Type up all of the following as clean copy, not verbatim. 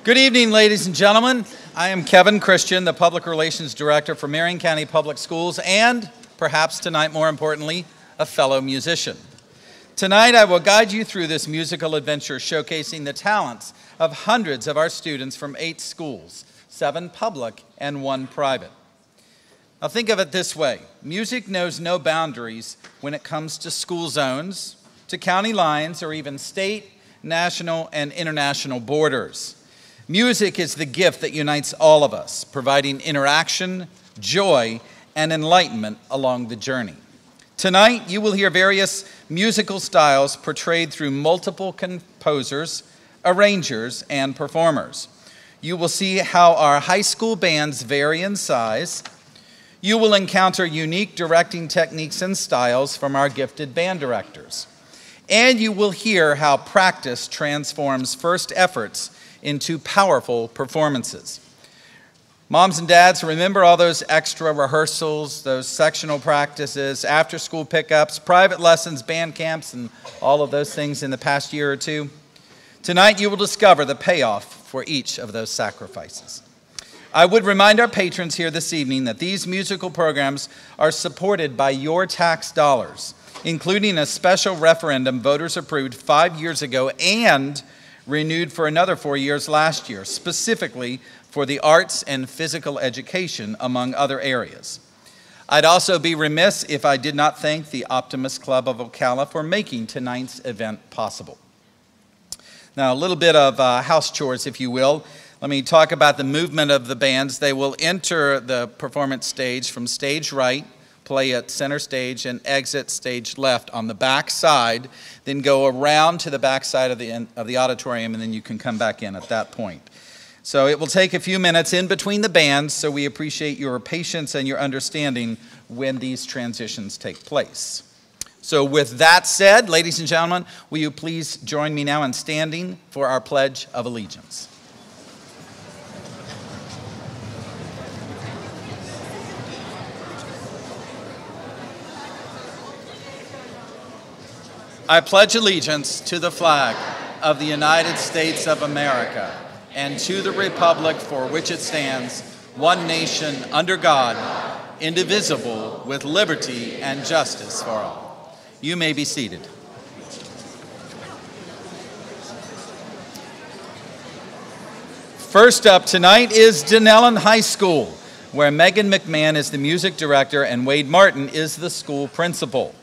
Good evening, ladies and gentlemen. I am Kevin Christian, the Public Relations Director for Marion County Public Schools, and perhaps tonight, more importantly, a fellow musician. Tonight, I will guide you through this musical adventure showcasing the talents of hundreds of our students from 8 schools, 7 public and 1 private. Now think of it this way. Music knows no boundaries when it comes to school zones, to county lines, or even state, national, and international borders. Music is the gift that unites all of us, providing interaction, joy, and enlightenment along the journey. Tonight, you will hear various musical styles portrayed through multiple composers, arrangers, and performers. You will see how our high school bands vary in size. You will encounter unique directing techniques and styles from our gifted band directors. And you will hear how practice transforms first efforts into powerful performances. Moms and dads, remember all those extra rehearsals, those sectional practices, after-school pickups, private lessons, band camps, and all of those things in the past year or two? Tonight, you will discover the payoff for each of those sacrifices. I would remind our patrons here this evening that these musical programs are supported by your tax dollars, including a special referendum voters approved 5 years ago and renewed for another 4 years last year, specifically for the arts and physical education, among other areas. I'd also be remiss if I did not thank the Optimist Club of Ocala for making tonight's event possible. Now, a little bit of house chores, if you will. Let me talk about the movement of the bands. They will enter the performance stage from stage right, play at center stage, and exit stage left on the back side, then go around to the back side of the auditorium, and then you can come back in at that point. So it will take a few minutes in between the bands, so we appreciate your patience and your understanding when these transitions take place. So with that said, ladies and gentlemen, will you please join me now in standing for our Pledge of Allegiance. I pledge allegiance to the flag of the United States of America and to the republic for which it stands, one nation under God, indivisible, with liberty and justice for all. You may be seated. First up tonight is Dunnellon High School, where Megan McMahon is the music director and Wade Martin is the school principal.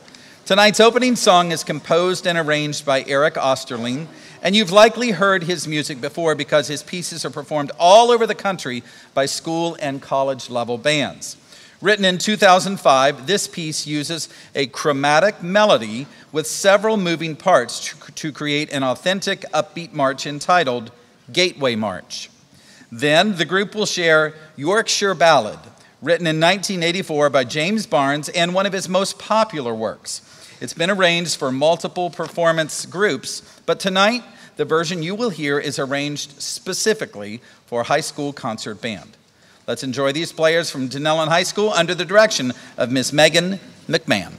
Tonight's opening song is composed and arranged by Eric Osterling, and you've likely heard his music before because his pieces are performed all over the country by school and college level bands. Written in 2005, this piece uses a chromatic melody with several moving parts to create an authentic upbeat march entitled Gateway March. Then the group will share Yorkshire Ballad, written in 1984 by James Barnes and one of his most popular works. It's been arranged for multiple performance groups, but tonight, the version you will hear is arranged specifically for a high school concert band. Let's enjoy these players from Dunnellon High School under the direction of Miss Megan McMahon.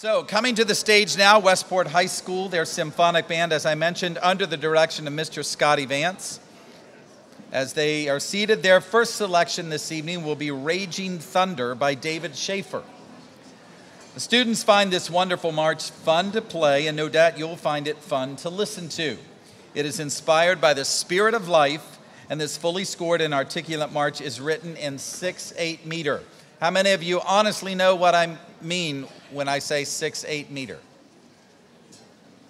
So, coming to the stage now, Westport High School, their symphonic band, as I mentioned, under the direction of Mr. Scotty Vance. As they are seated, their first selection this evening will be Raging Thunder by David Schaefer. The students find this wonderful march fun to play, and no doubt you'll find it fun to listen to. It is inspired by the spirit of life, and this fully scored and articulate march is written in 6/8 meter. How many of you honestly know what I mean when I say 6/8 meter?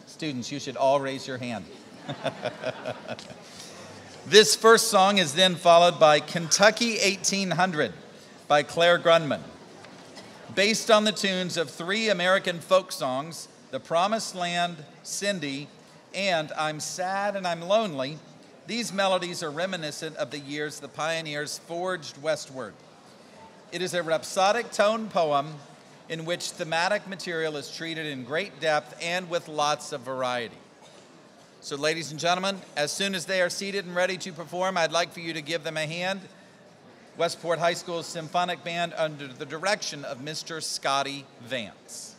Students, you should all raise your hand. This first song is then followed by Kentucky 1800 by Claire Grundman. Based on the tunes of 3 American folk songs, The Promised Land, Cindy, and I'm Sad and I'm Lonely, these melodies are reminiscent of the years the pioneers forged westward. It is a rhapsodic tone poem in which thematic material is treated in great depth and with lots of variety. So, ladies and gentlemen, as soon as they are seated and ready to perform, I'd like for you to give them a hand. Westport High School's Symphonic Band under the direction of Mr. Scotty Vance.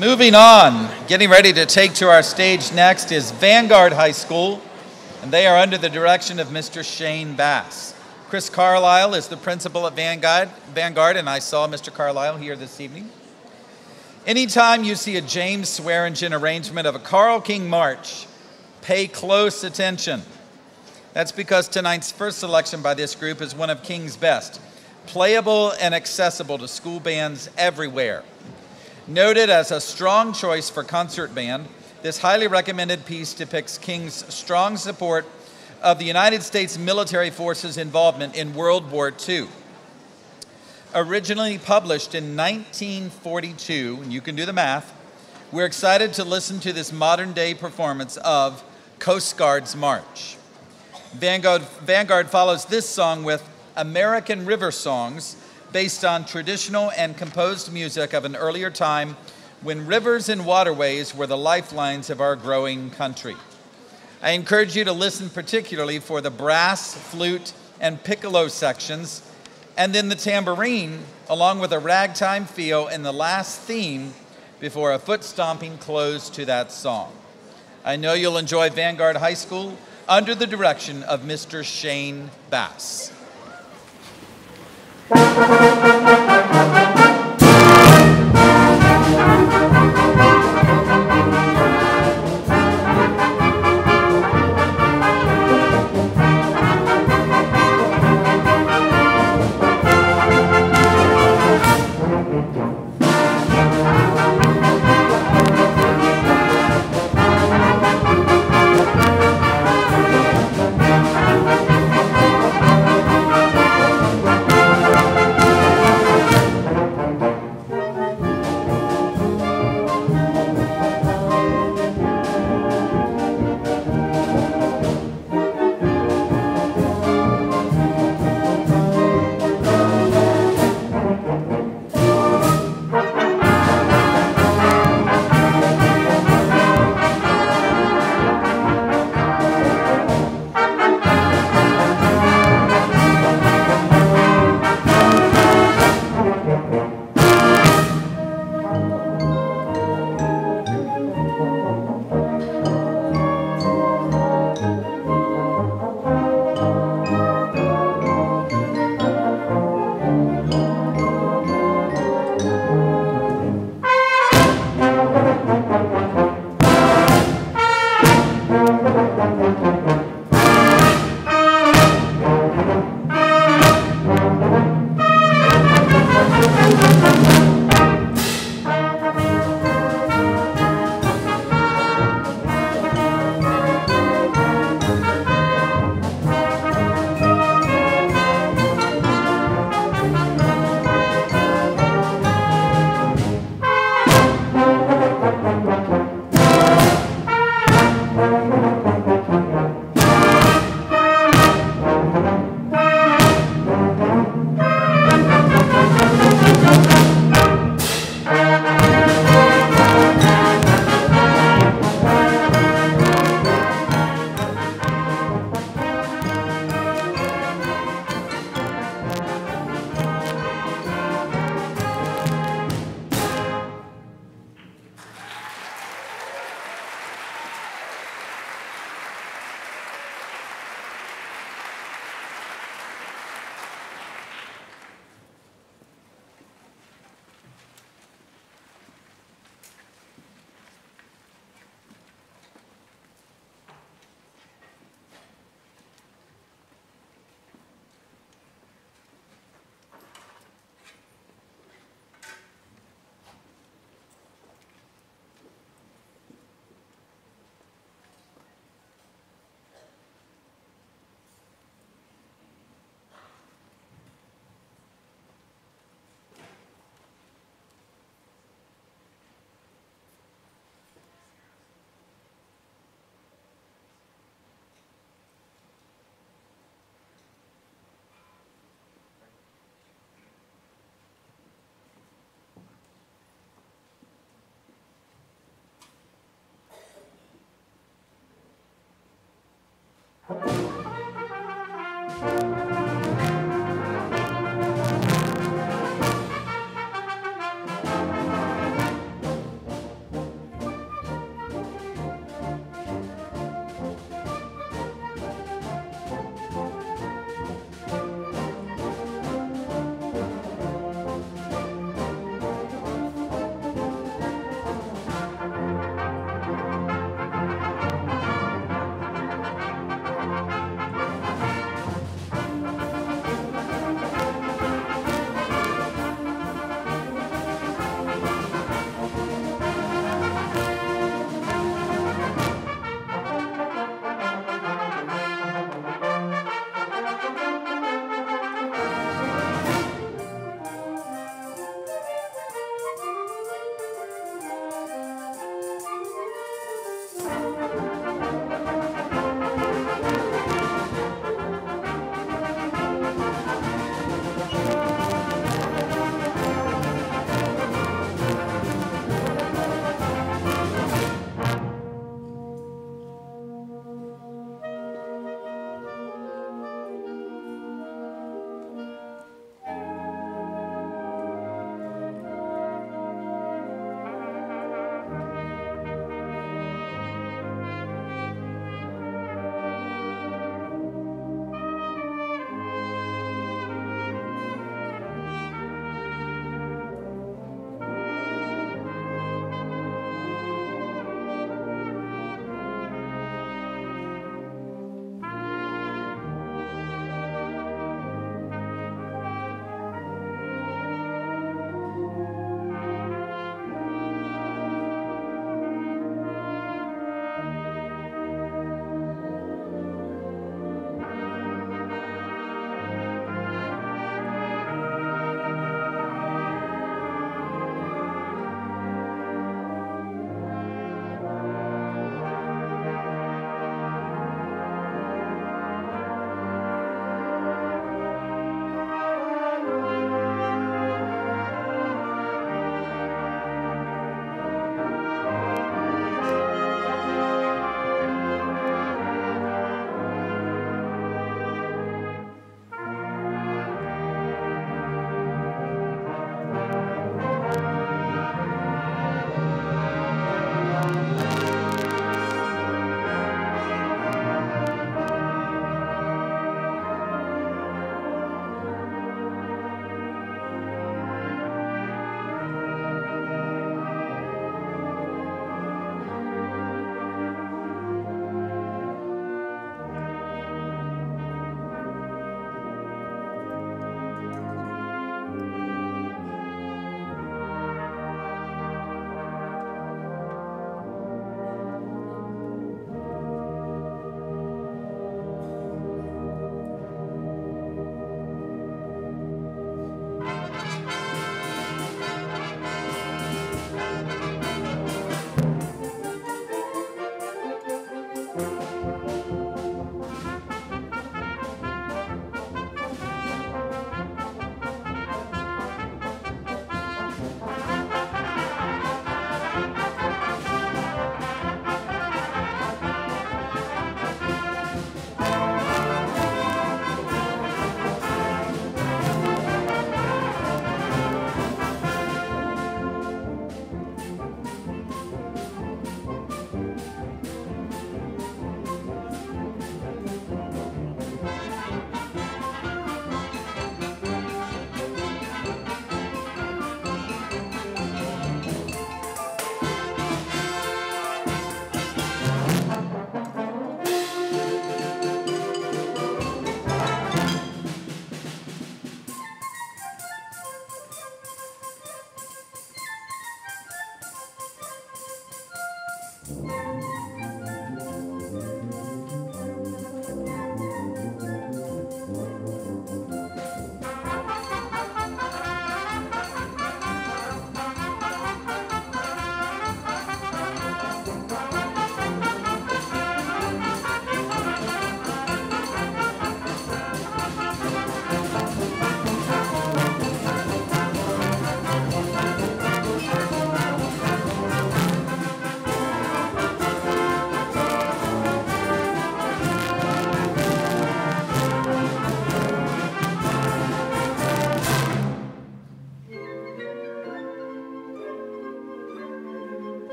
Moving on, getting ready to take to our stage next is Vanguard High School, and they are under the direction of Mr. Shane Bass. Chris Carlisle is the principal at Vanguard, and I saw Mr. Carlisle here this evening. Anytime you see a James Swearingen arrangement of a Carl King March, pay close attention. That's because tonight's first selection by this group is one of King's best, playable and accessible to school bands everywhere. Noted as a strong choice for concert band, this highly recommended piece depicts King's strong support of the United States military forces' involvement in World War II. Originally published in 1942, and you can do the math, we're excited to listen to this modern-day performance of Coast Guard's March. Vanguard follows this song with American River Songs, based on traditional and composed music of an earlier time when rivers and waterways were the lifelines of our growing country. I encourage you to listen particularly for the brass, flute, and piccolo sections, and then the tambourine, along with a ragtime feel in the last theme before a foot-stomping close to that song. I know you'll enjoy Vanguard High School under the direction of Mr. Shane Bass.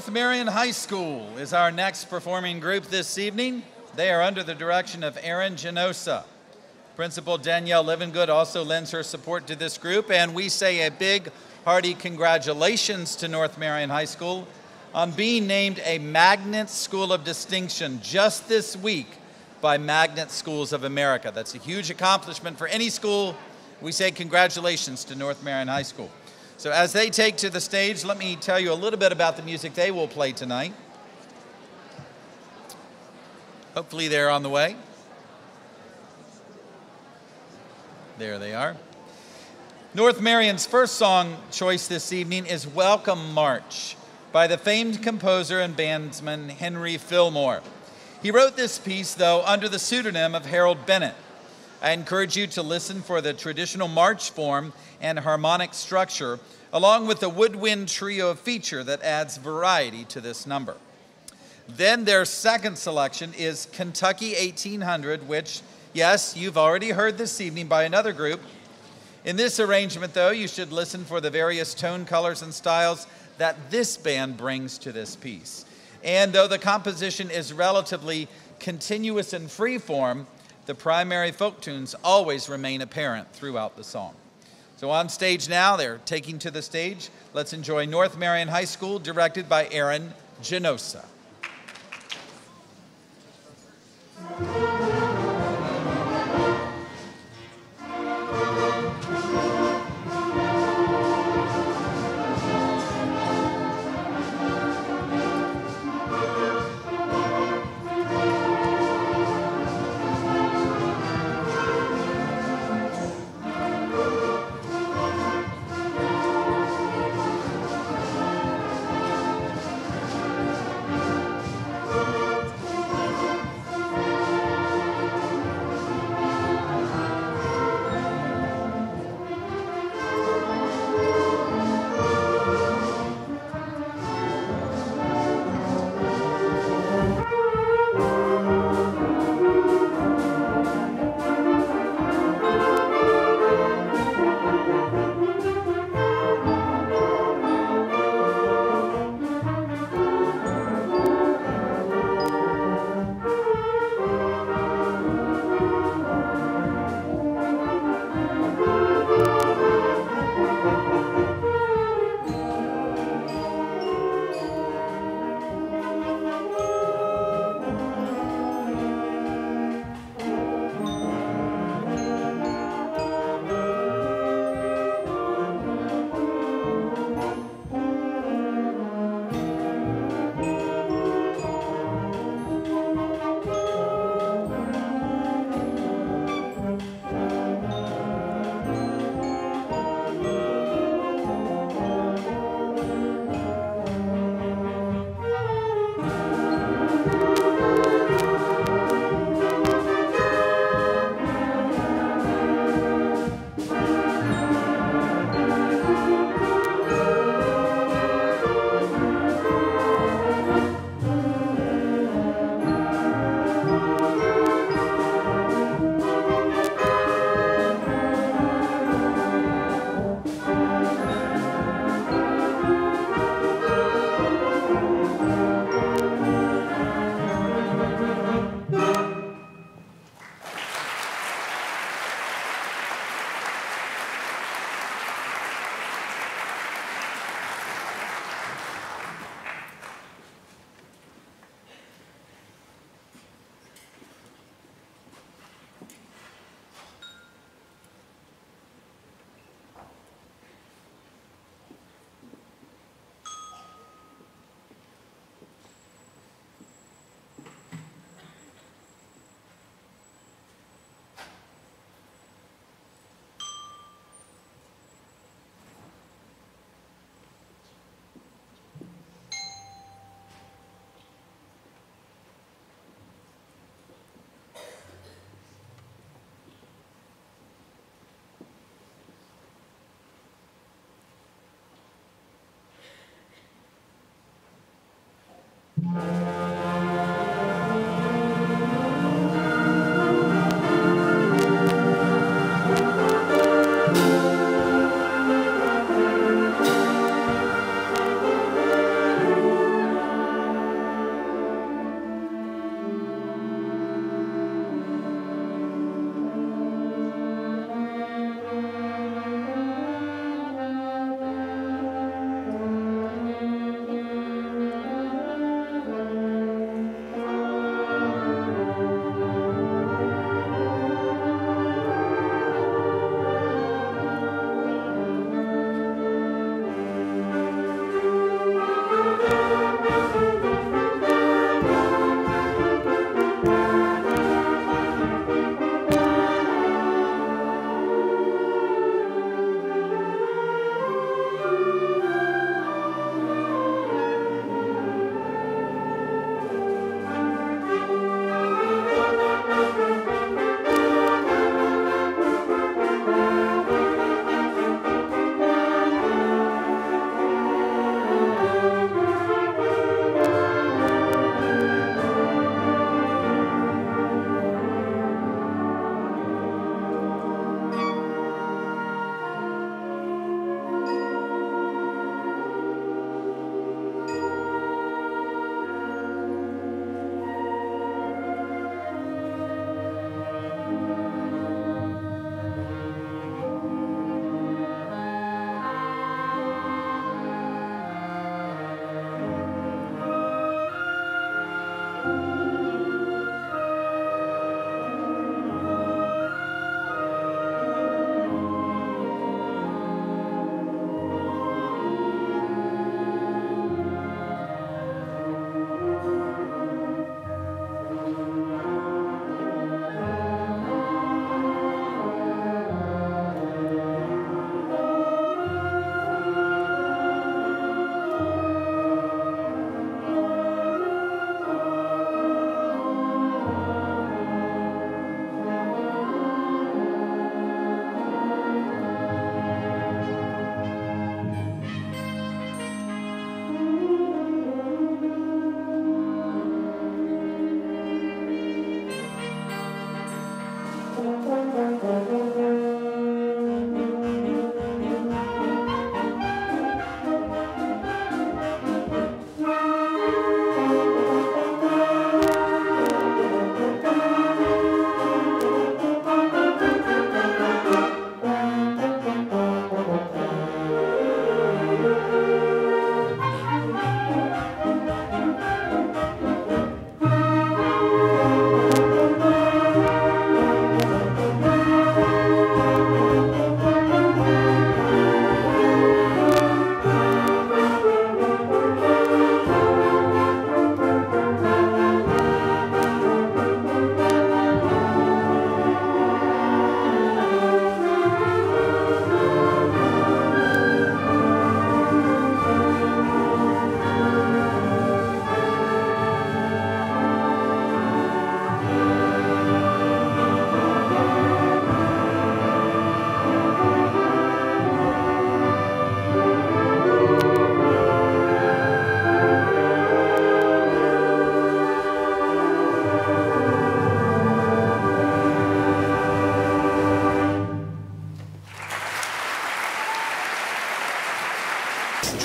North Marion High School is our next performing group this evening. They are under the direction of Aaron Genosa. Principal Danielle Livengood also lends her support to this group, and we say a big, hearty congratulations to North Marion High School on being named a Magnet School of Distinction just this week by Magnet Schools of America. That's a huge accomplishment for any school. We say congratulations to North Marion High School. So as they take to the stage, let me tell you a little bit about the music they will play tonight. Hopefully they're on the way. There they are. North Marion's first song choice this evening is Welcome March by the famed composer and bandsman Henry Fillmore. He wrote this piece, though, under the pseudonym of Harold Bennett. I encourage you to listen for the traditional march form and harmonic structure, along with the woodwind trio feature that adds variety to this number. Then their second selection is Kentucky 1800, which, yes, you've already heard this evening by another group. In this arrangement, though, you should listen for the various tone colors and styles that this band brings to this piece. And though the composition is relatively continuous and free form, the primary folk tunes always remain apparent throughout the song. So on stage now, they're taking to the stage. Let's enjoy North Marion High School, directed by Aaron Genosa.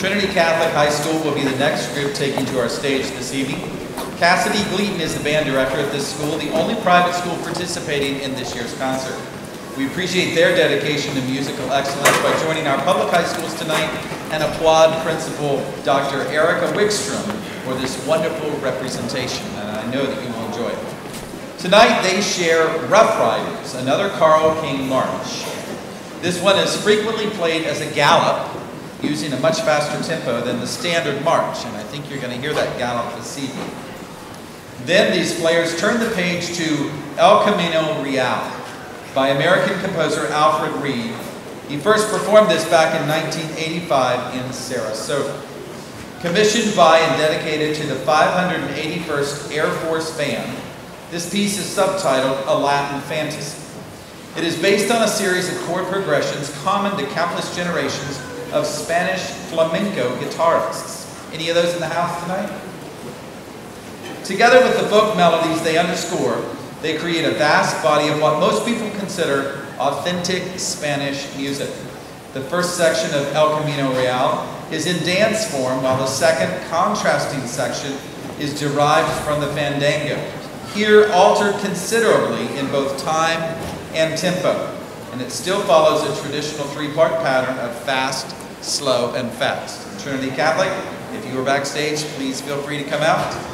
Trinity Catholic High School will be the next group taking to our stage this evening. Cassidy Gleaton is the band director at this school, the only private school participating in this year's concert. We appreciate their dedication to musical excellence by joining our public high schools tonight and applaud Principal Dr. Erica Wickstrom for this wonderful representation, and I know that you will enjoy it. Tonight they share Rough Riders, another Carl King march. This one is frequently played as a gallop, using a much faster tempo than the standard march, and I think you're going to hear that gallop this evening. Then these players turn the page to El Camino Real by American composer Alfred Reed. He first performed this back in 1985 in Sarasota. Commissioned by and dedicated to the 581st Air Force Band, this piece is subtitled A Latin Fantasy. It is based on a series of chord progressions common to countless generations of Spanish flamenco guitarists. Any of those in the house tonight? Together with the folk melodies they underscore, they create a vast body of what most people consider authentic Spanish music. The first section of El Camino Real is in dance form, while the second, contrasting section is derived from the fandango, here altered considerably in both time and tempo, and it still follows a traditional three-part pattern of fast, slow, and fast. Trinity Catholic, if you are backstage, please feel free to come out.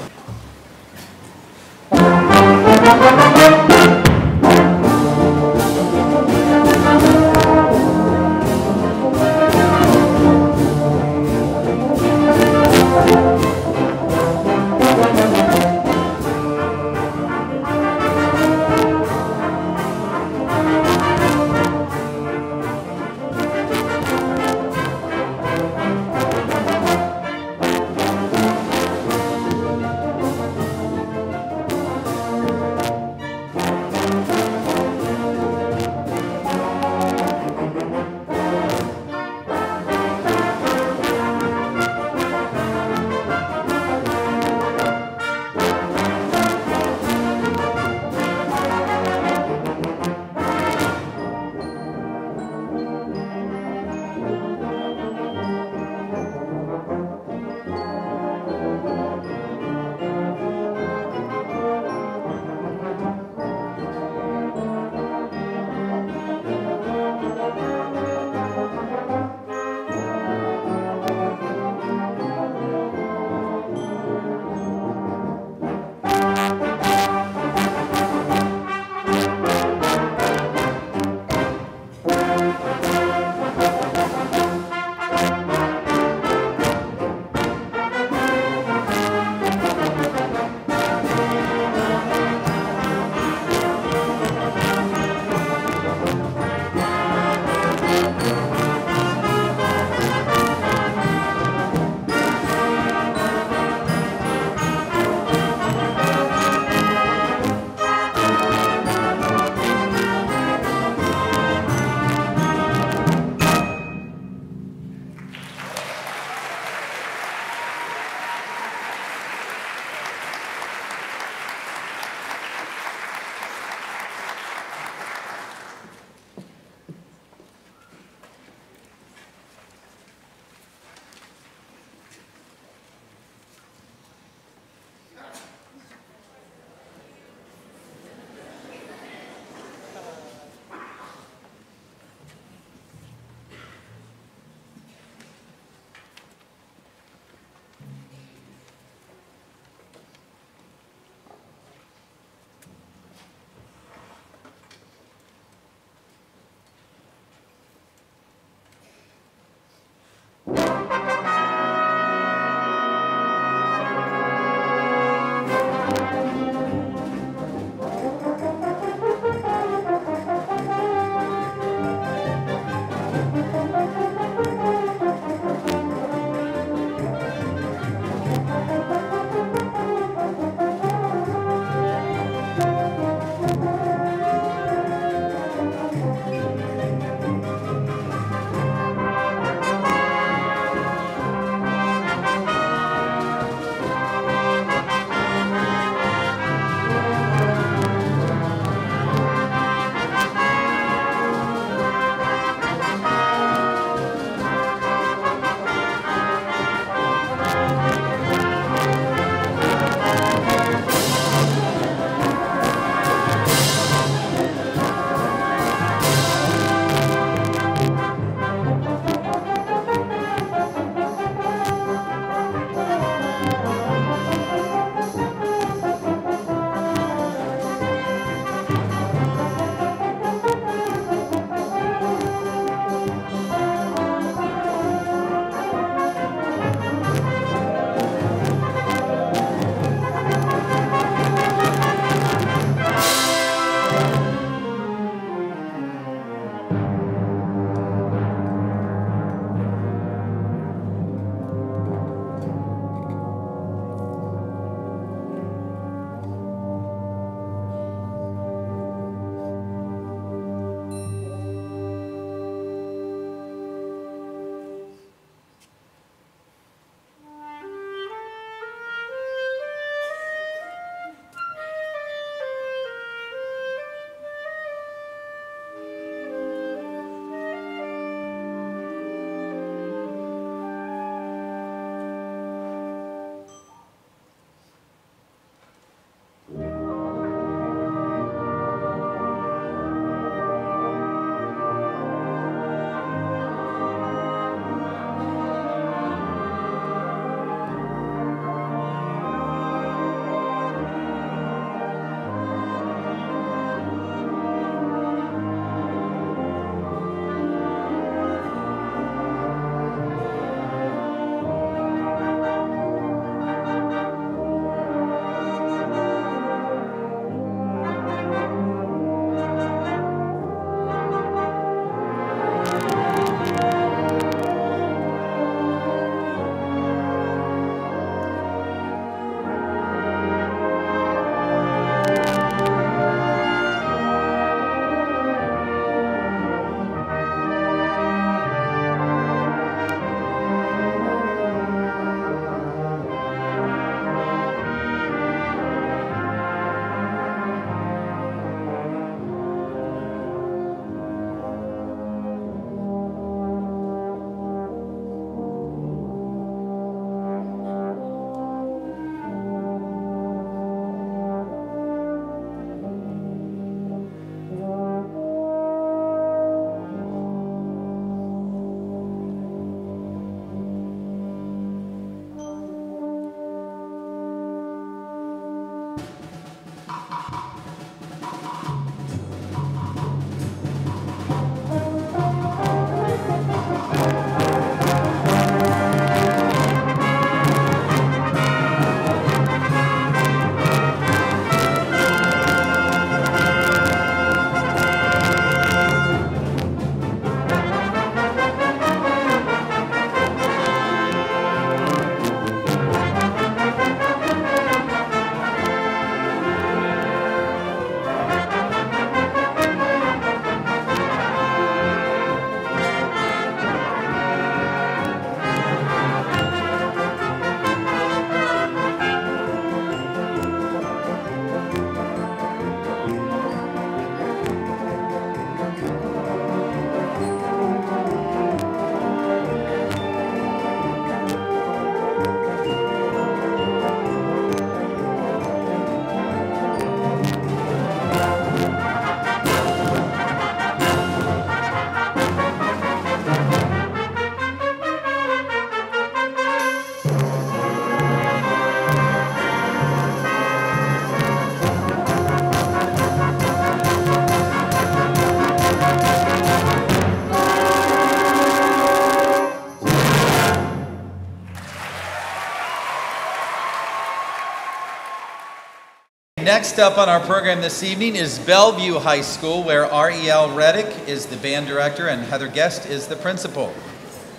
Next up on our program this evening is Belleview High School, where R.E.L. Reddick is the band director and Heather Guest is the principal.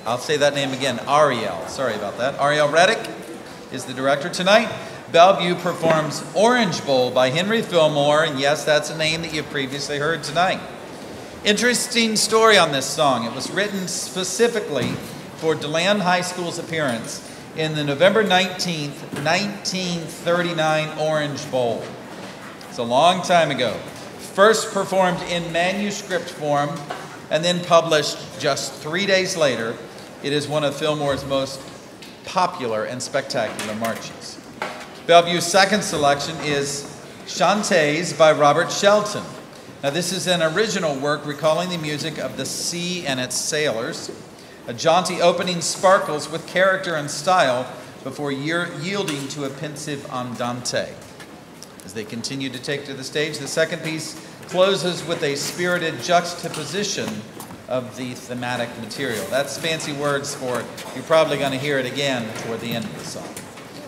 I'll say that name again, R.E.L. Sorry about that. R.E.L. Reddick is the director. Tonight, Belleview performs Orange Bowl by Henry Fillmore, and yes, that's a name that you've previously heard tonight. Interesting story on this song. It was written specifically for Dunnellon High School's appearance in the November 19th, 1939 Orange Bowl. It's a long time ago. First performed in manuscript form and then published just 3 days later. It is one of Fillmore's most popular and spectacular marches. Bellevue's second selection is Chantés by Robert Shelton. Now this is an original work recalling the music of the sea and its sailors. A jaunty opening sparkles with character and style before yielding to a pensive andante. As they continue to take to the stage, the second piece closes with a spirited juxtaposition of the thematic material. That's fancy words for you're probably going to hear it again toward the end of the song.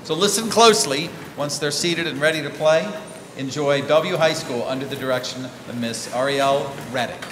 So listen closely. Once they're seated and ready to play, enjoy Bellevue High School under the direction of Miss R.E.L. Reddick.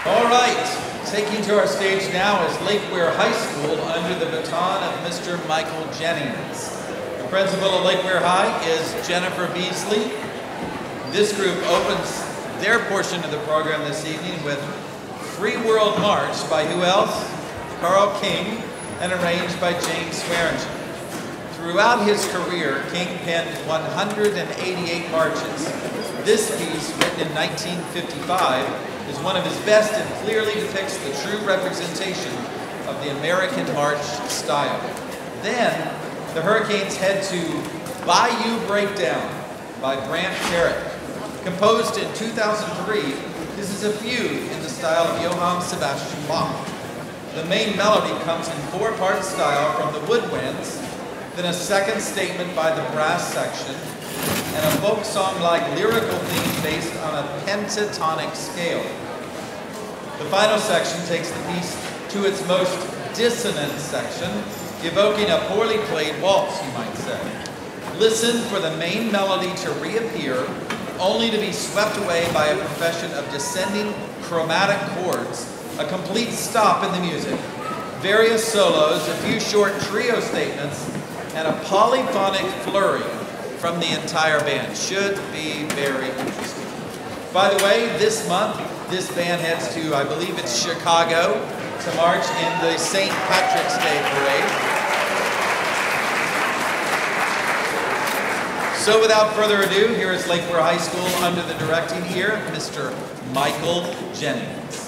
All right, taking to our stage now is Lake Weir High School under the baton of Mr. Michael Jennings. The principal of Lake Weir High is Jennifer Beasley. This group opens their portion of the program this evening with Free World March by who else? Carl King, and arranged by James Swearingen. Throughout his career, King penned 188 marches. This piece, written in 1955, is one of his best and clearly depicts the true representation of the American march style. Then, the Hurricanes head to Bayou Breakdown by Brant Carrick. Composed in 2003, this is a fugue in the style of Johann Sebastian Bach. The main melody comes in four-part style from the woodwinds, then a second statement by the brass section, and a folk song-like lyrical theme based on a pentatonic scale. The final section takes the piece to its most dissonant section, evoking a poorly played waltz, you might say. Listen for the main melody to reappear, only to be swept away by a procession of descending chromatic chords, a complete stop in the music, various solos, a few short trio statements, and a polyphonic flurry from the entire band. Should be very interesting. By the way, this month, this band heads to, I believe it's Chicago, to march in the St. Patrick's Day Parade. So without further ado, here is Lake Weir High School under the directing ear of Mr. Michael Jennings.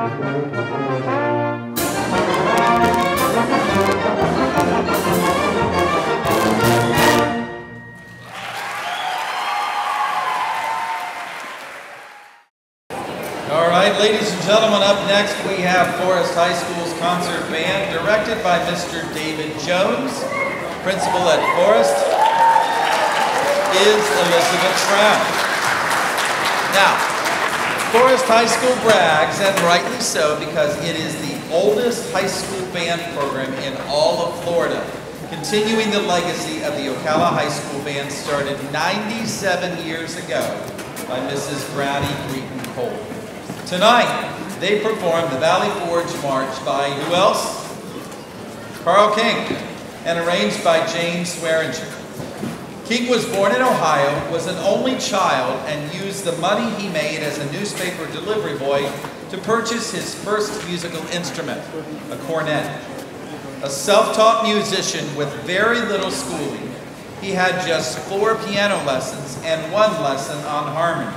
All right, ladies and gentlemen, up next we have Forest High School's concert band, directed by Mr. David Jones. Principal at Forest is Elizabeth Brown. Now, Forest High School brags, and rightly so, because it is the oldest high school band program in all of Florida, continuing the legacy of the Ocala High School Band, started 97 years ago by Mrs. Brownie Greeton Cole. Tonight, they performed the Valley Forge March by who else? Carl King, and arranged by James Swearinger. King was born in Ohio, was an only child, and used the money he made as a newspaper delivery boy to purchase his first musical instrument, a cornet. A self-taught musician with very little schooling, he had just 4 piano lessons and 1 lesson on harmony.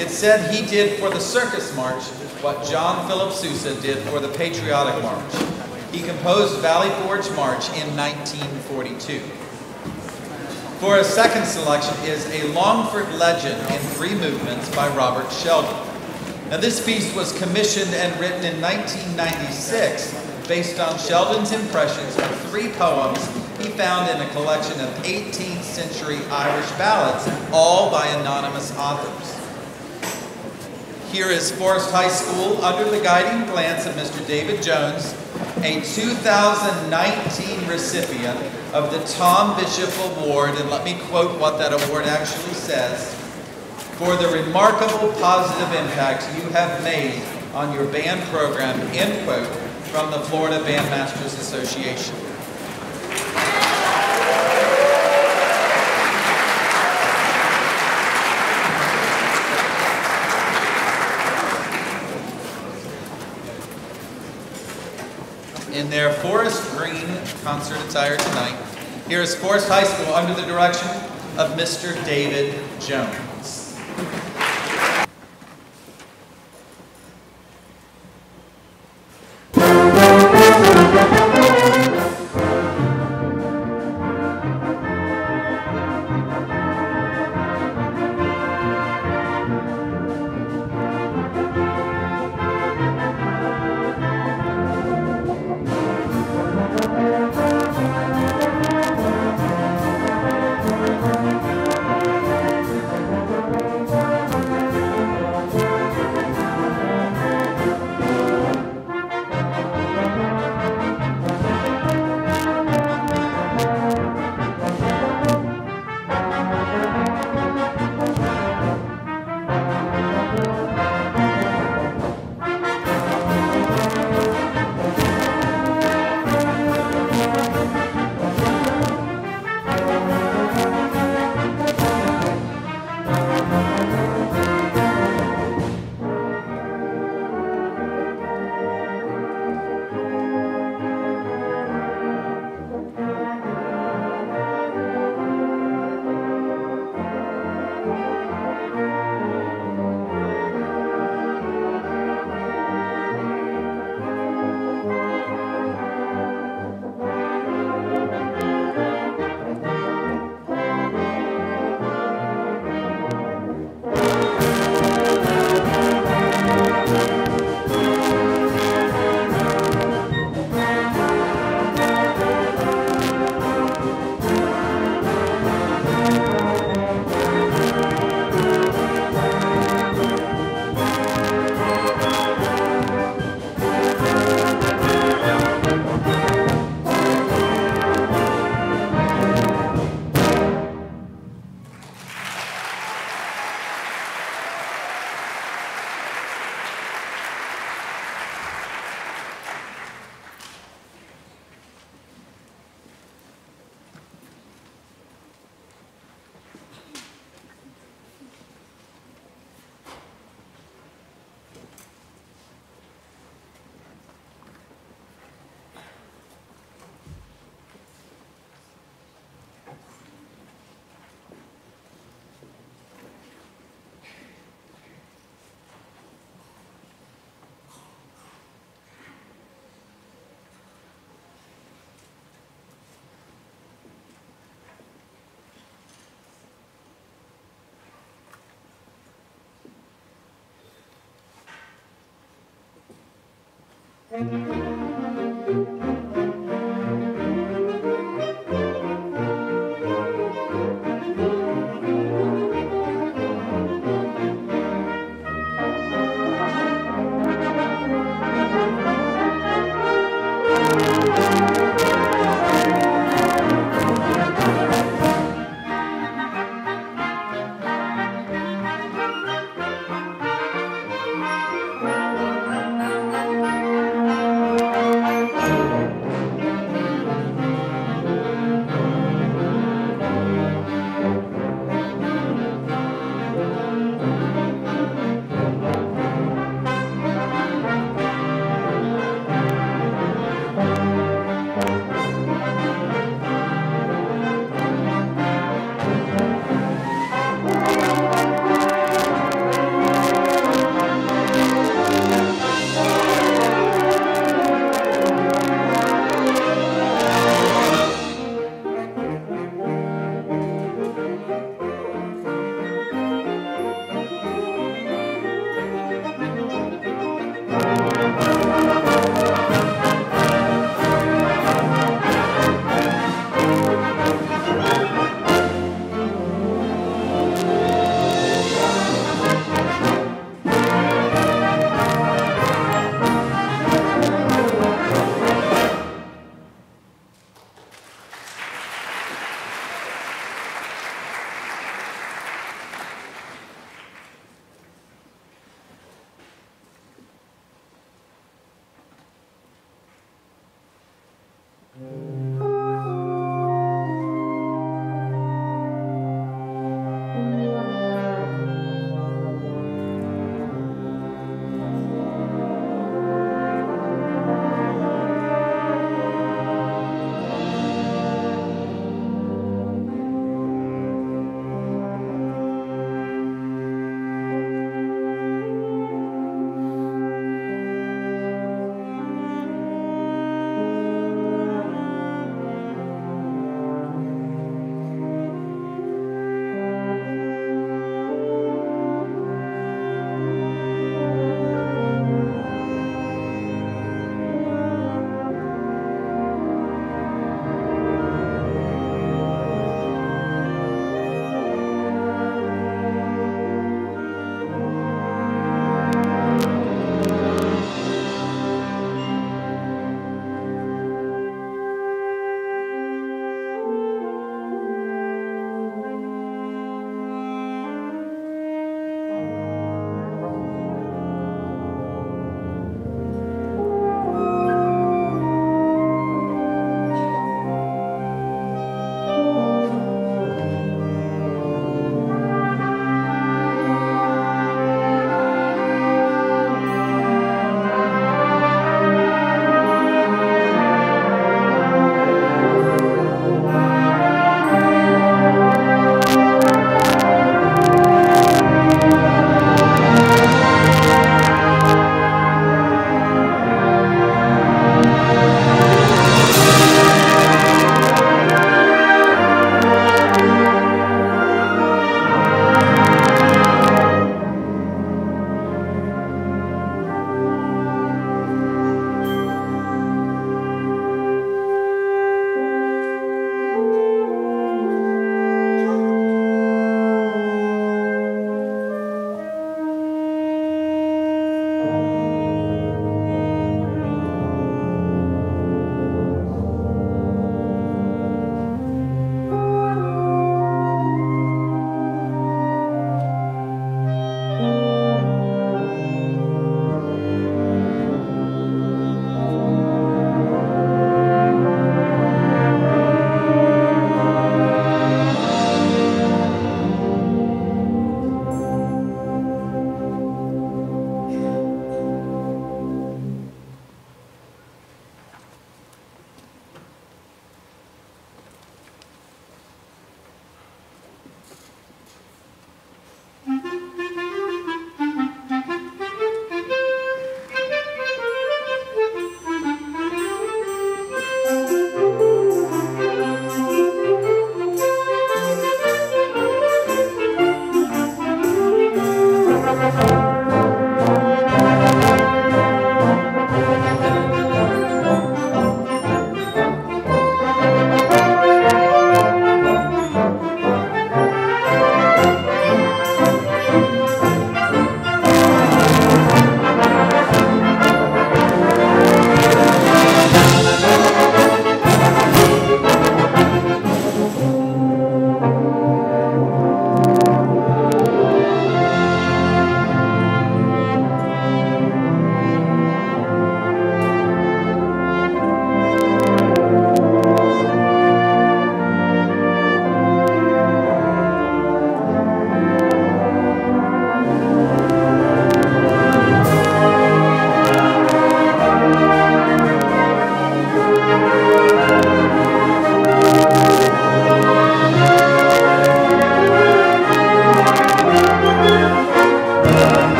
It said he did for the Circus March what John Philip Sousa did for the Patriotic March. He composed Valley Forge March in 1942. For a second selection is A Longford Legend in 3 movements by Robert Sheldon. Now this piece was commissioned and written in 1996 based on Sheldon's impressions of 3 poems he found in a collection of 18th century Irish ballads, all by anonymous authors. Here is Forest High School under the guiding glance of Mr. David Jones, a 2019 recipient of the Tom Bishop Award, and let me quote what that award actually says: "For the remarkable positive impact you have made on your band program," end quote, from the Florida Bandmasters Association. In their forest green concert attire tonight, here is Forest High School under the direction of Mr. David Jones.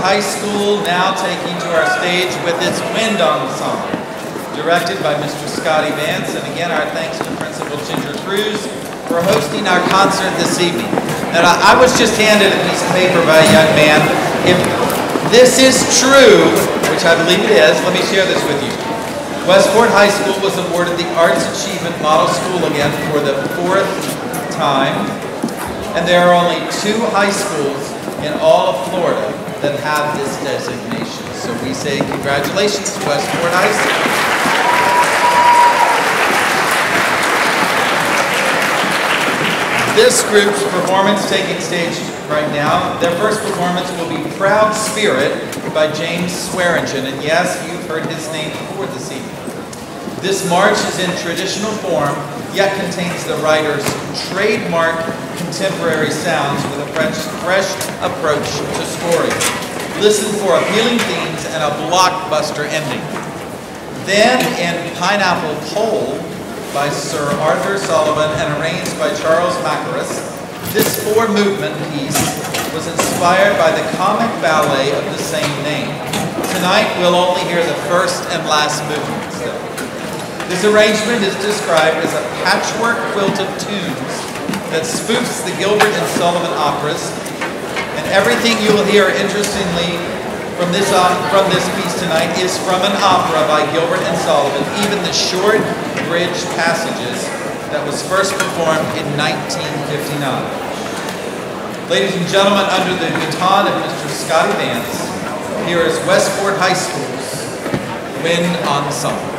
High School, now taking to our stage with its Wind Ensemble, directed by Mr. Scotty Vance. And again, our thanks to Principal Ginger Cruz for hosting our concert this evening. And I was just handed a piece of paper by a young man. If this is true, which I believe it is, let me share this with you. Westport High School was awarded the Arts Achievement Model School again for the 4th time. And there are only 2 high schools in all of Florida that have this designation. So we say congratulations to Westport High School. This group's performance taking stage right now. Their first performance will be Proud Spirit by James Swearingen. And yes, you've heard his name before this evening. This march is in traditional form, yet contains the writer's trademark contemporary sounds with a fresh approach to scoring. Listen for appealing themes and a blockbuster ending. Then in Pineapple Pole by Sir Arthur Sullivan and arranged by Charles Macaris, this 4-movement piece was inspired by the comic ballet of the same name. Tonight we'll only hear the first and last movements. This arrangement is described as a patchwork quilt of tunes that spoofs the Gilbert and Sullivan operas, and everything you will hear, interestingly, from this piece tonight is from an opera by Gilbert and Sullivan, even the short bridge passages that was first performed in 1959. Ladies and gentlemen, under the baton of Mr. Scotty Vance, here is Westport High School's Wind Ensemble.